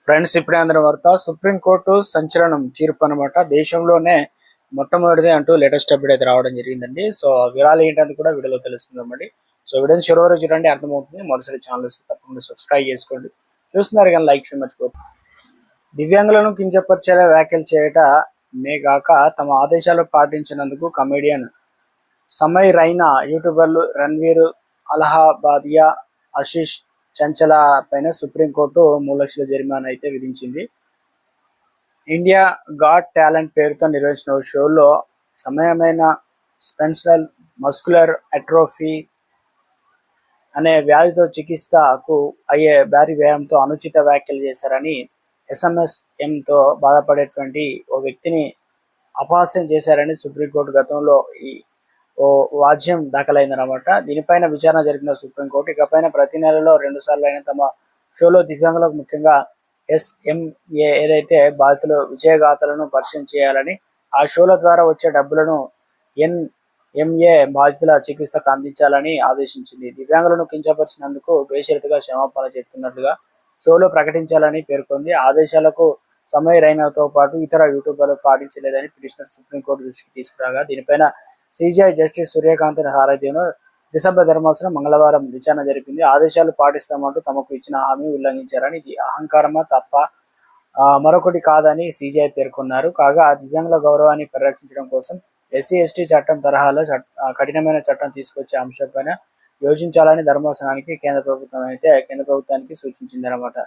Friends, ఇప్పుడే అందిన వార్త. సుప్రీంకోర్టు సంచలనం తీర్పు అనమాట. దేశంలోనే మొట్టమొదటిది అంటూ లేటెస్ట్ అప్డేట్ అయితే రావడం జరిగిందండి. సో వివరాలు ఏంటంటే కూడా వీడియోలో తెలుసుకుందామండి. సో వీడియోని చివరి వరకు చూడండి, అర్థమవుతుంది. మొదటిసారి ఛానల్ వస్తే తప్పకుండా సబ్స్క్రైబ్ చేసుకోండి. చూస్తున్నారు కానీ లైక్ చేయడం మర్చిపోతుంది. దివ్యాంగులను కించపరిచేలా వ్యాఖ్యలు చేయటమే గాక తమ ఆదేశాలు పాటించినందుకు కమెడియన్ సమయ్ రైనా, యూట్యూబర్లు రణ్వీర్ అలహాబాదియా, ఆశిష్ చంచల పైన సుప్రీంకోర్టు 3 లక్షల జరిమానా అయితే విధించింది. ఇండియా గాట్ టాలెంట్ పేరుతో నిర్వహించిన ఓ షోలో సమయమైన స్పెన్సల్ మస్కులర్ అట్రోఫీ అనే వ్యాధితో చికిత్సకు అయ్యే భారీ వ్యయంతో అనుచిత వ్యాఖ్యలు చేశారని, ఎస్ఎంఎస్ఎంతో బాధపడేటువంటి ఓ వ్యక్తిని అపహాస్యం చేశారని సుప్రీంకోర్టు గతంలో ఓ వాజ్యం దాఖలైందనమాట. దీనిపైన విచారణ జరిపిన సుప్రీంకోర్టు ఇకపైన ప్రతి నెలలో 2 సార్లు అయిన తమ షోలో దివ్యాంగులకు, ముఖ్యంగా ఎస్ఎంఏ ఏదైతే బాధితుల విజయగాథలను పరిచయం చేయాలని, ఆ షోల ద్వారా వచ్చే డబ్బులను ఎన్ఎంఏ బాధితుల చికిత్సకు అందించాలని ఆదేశించింది. దివ్యాంగులను కించపరిచినందుకు బేషరతుగా క్షమాపణ చెప్తున్నట్లుగా షోలో ప్రకటించాలని పేర్కొంది. ఆదేశాలకు సమయ్ రైనాతో పాటు ఇతర యూట్యూబర్లు పాటించలేదని పిటిషనర్ సుప్రీంకోర్టు దృష్టికి తీసుకురాగా, దీనిపైన సిజిఐ జస్టిస్ సూర్యకాంత్ సారథ్యంలో త్రిసభ్య ధర్మాసనం మంగళవారం విచారణ జరిపింది. ఆదేశాలు పాటిస్తామంటూ తమకు ఇచ్చిన హామీ ఉల్లంఘించారని, ఇది అహంకారమా తప్ప మరొకటి కాదని సిజిఐ పేర్కొన్నారు. కాగా దివ్యాంగుల గౌరవాన్ని పరిరక్షించడం కోసం ఎస్సీ/ఎస్టీ చట్టం తరహాలో కఠినమైన చట్టం తీసుకొచ్చే అంశంపైన యోచించాలని ధర్మాసనానికి కేంద్ర ప్రభుత్వానికి సూచించిందన్నమాట.